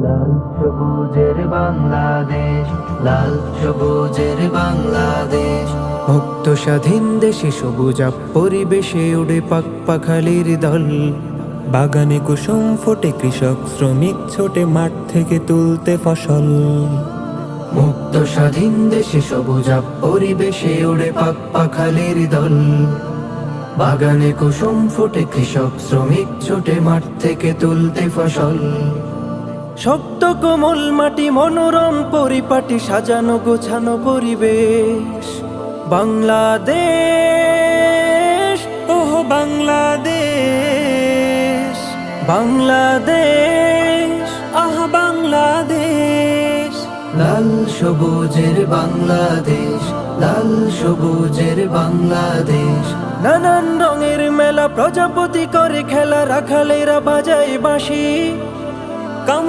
লাল সবুজের বাংলাদেশ, লাল সবুজের বাংলাদেশ। মুক্ত স্বাধীন দেশে সবুজাব পরিবেশে উড়ে পাক পাখালির দল। বাগানে কুসুম ফোটে, কৃষক শ্রমিক ছোটে মাঠ থেকে তুলতে ফসল। মুক্ত স্বাধীন দেশে সবুজাব পরিবেশে উড়ে পাক পাখালির দল। বাগানে কুসুম ফোটে, কৃষক শ্রমিক ছোটে মাঠ থেকে তুলতে ফসল। শক্ত কোমল মাটি, মনোরম পরিপাটি, সাজানো গোছানো পরিবেশ। বাংলাদেশ, ওহ বাংলাদেশ, বাংলাদেশ, আহ বাংলাদেশ। লাল সবুজের বাংলাদেশ, লাল সবুজের বাংলাদেশ। নানান রঙের মেলা, প্রজাপতি করে খেলা, রাখালেরা বাজায় বাঁশি।